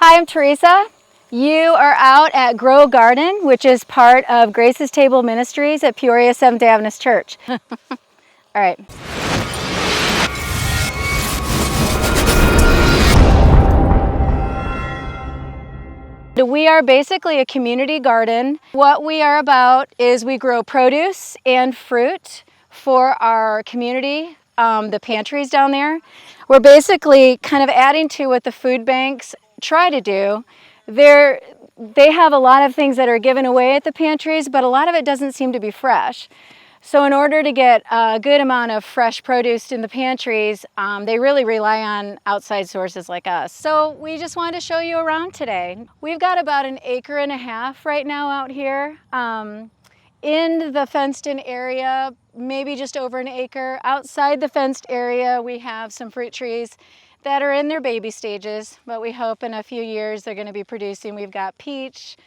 Hi, I'm Teresa. You are out at Grow Garden, which is part of Grace's Table Ministries at Peoria Seventh-day Adventist Church. All right. We are basically a community garden. What we are about is we grow produce and fruit for our community, the pantries down there. We're basically kind of adding to what the food banks try to do. They have a lot of things that are given away at the pantries, but a lot of it doesn't seem to be fresh. So in order to get a good amount of fresh produce in the pantries, they really rely on outside sources like us. So we just wanted to show you around today. We've got about 1.5 acres right now out here. In the fenced-in area, maybe just over 1 acre. Outside the fenced area, we have some fruit trees that are in their baby stages, but we hope in a few years they're going to be producing. We've got peach,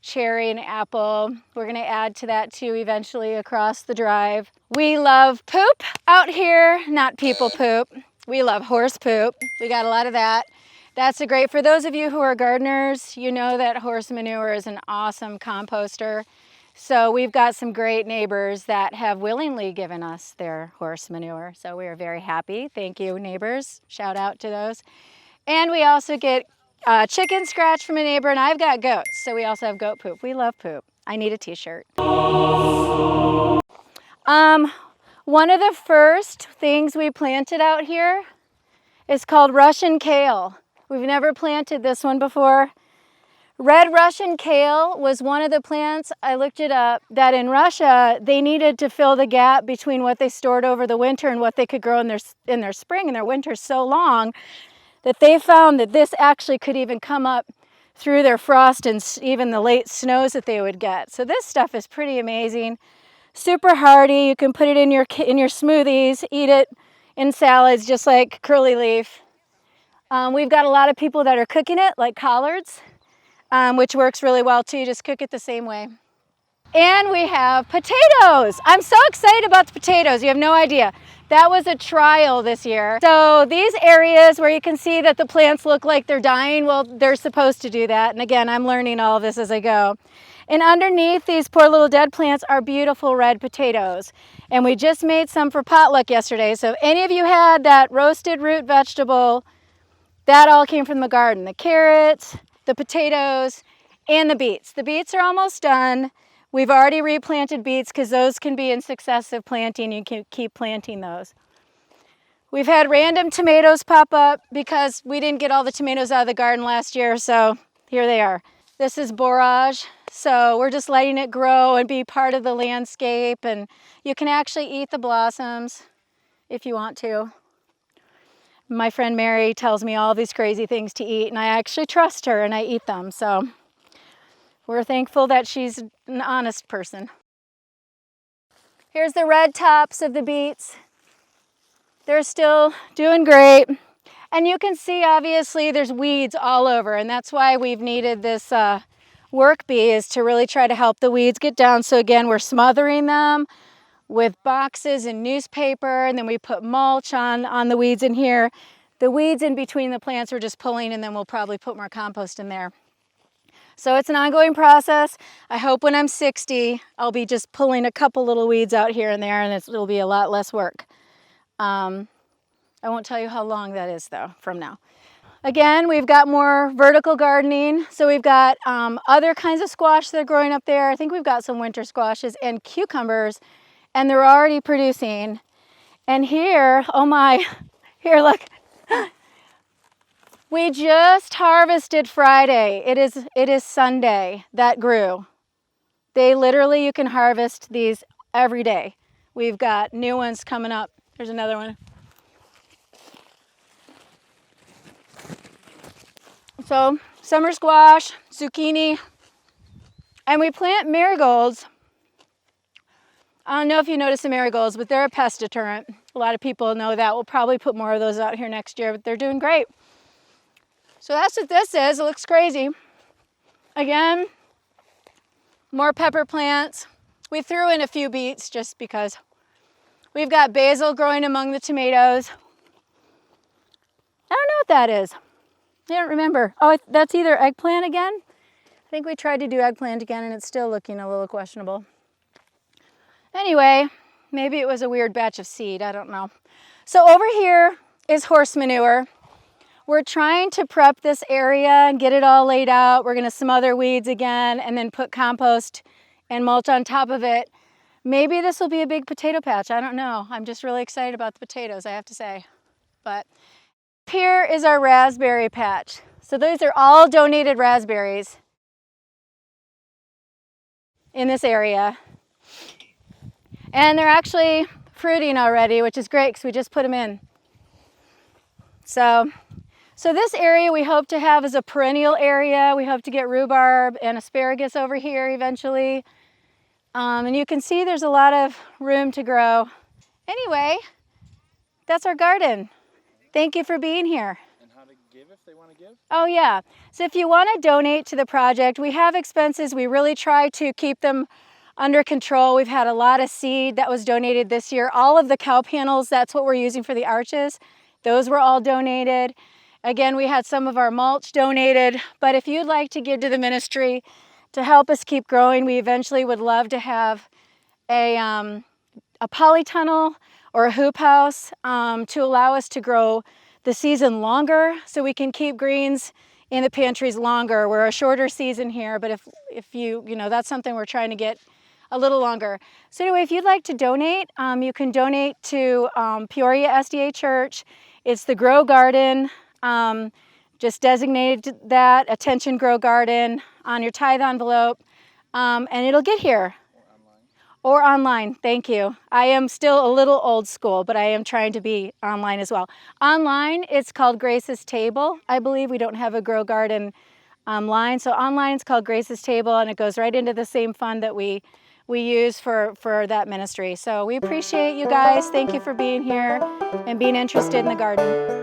cherry, and apple. We're going to add to that too eventually across the drive. We love poop out here, not people poop. We love horse poop. We got a lot of that. That's great. For those of you who are gardeners, you know that horse manure is an awesome composter. So we've got some great neighbors that have willingly given us their horse manure. So we are very happy. Thank you, neighbors. Shout out to those. And we also get chicken scratch from a neighbor, and I've got goats, so we also have goat poop. We love poop. I need a t-shirt. One of the first things we planted out here is called Russian kale. We've never planted this one before. Red Russian kale was one of the plants, I looked it up, that in Russia they needed to fill the gap between what they stored over the winter and what they could grow in their spring, and their winter's so long that they found that this actually could even come up through their frost and even the late snows that they would get. So this stuff is pretty amazing. Super hardy. You can put it in your smoothies, eat it in salads just like curly leaf. We've got a lot of people that are cooking it like collards, which works really well too. Just cook it the same way. And we have potatoes. I'm so excited about the potatoes. You have no idea. That was a trial this year. So these areas where you can see that the plants look like they're dying, well, they're supposed to do that. And again, I'm learning all of this as I go. And underneath these poor little dead plants are beautiful red potatoes. And we just made some for potluck yesterday. So if any of you had that roasted root vegetable, that all came from the garden. The carrots, the potatoes, and the beets. The beets are almost done. We've already replanted beets because those can be in successive planting. You can keep planting those. We've had random tomatoes pop up because we didn't get all the tomatoes out of the garden last year, so here they are. This is borage, so we're just letting it grow and be part of the landscape, and you can actually eat the blossoms if you want to. My friend Mary tells me all these crazy things to eat, and I actually trust her and I eat them, so we're thankful that she's an honest person. Here's the red tops of the beets. They're still doing great. And you can see, obviously, there's weeds all over, and that's why we've needed this work bee, is to really try to help the weeds get down. So again, we're smothering them with boxes and newspaper, and then we put mulch on the weeds in here. The weeds in between the plants we're just pulling, and then we'll probably put more compost in there. So it's an ongoing process. I hope when I'm 60, I'll be just pulling a couple little weeds out here and there, and it'll be a lot less work. I won't tell you how long that is, though, from now. Again, we've got more vertical gardening. So we've got other kinds of squash that are growing up there. I think we've got some winter squashes and cucumbers, and they're already producing. And here, oh my, here, look. We just harvested Friday. It is Sunday that grew. They literally, you can harvest these every day. We've got new ones coming up. There's another one. So summer squash, zucchini, and we plant marigolds. I don't know if you notice the marigolds, but they're a pest deterrent. A lot of people know that. We'll probably put more of those out here next year, but they're doing great. So that's what this is. It looks crazy. Again, more pepper plants. We threw in a few beets just because. We've got basil growing among the tomatoes. I don't know what that is. don't remember. Oh, that's either eggplant again. I think we tried to do eggplant again and it's still looking a little questionable. Anyway, maybe it was a weird batch of seed, I don't know. So over here is horse manure. We're trying to prep this area and get it all laid out. We're gonna smother weeds again and then put compost and mulch on top of it. Maybe this will be a big potato patch, I don't know. I'm just really excited about the potatoes, I have to say. But here is our raspberry patch. So these are all donated raspberries in this area. And they're actually fruiting already, which is great because we just put them in. So this area we hope to have is a perennial area. We hope to get rhubarb and asparagus over here eventually. And you can see there's a lot of room to grow. Anyway, that's our garden. Thank you for being here. And how to give if they want to give? Oh yeah, so if you want to donate to the project, we have expenses. We really try to keep them under control. We've had a lot of seed that was donated this year. All of the cow panels, that's what we're using for the arches. Those were all donated. Again, we had some of our mulch donated, but if you'd like to give to the ministry to help us keep growing, we eventually would love to have a polytunnel or a hoop house to allow us to grow the season longer so we can keep greens in the pantries longer. We're a shorter season here, but if you know, that's something we're trying to get a little longer. So anyway, if you'd like to donate, you can donate to Peoria SDA Church. It's the Grow Garden. Just designate that, Attention Grow Garden, on your tithe envelope, and it'll get here. Or online, thank you. I am still a little old school, but I am trying to be online as well. Online, it's called Grace's Table. I believe we don't have a Grow Garden line, so online it's called Grace's Table, and it goes right into the same fund that we use for that ministry. So we appreciate you guys. Thank you for being here and being interested in the garden.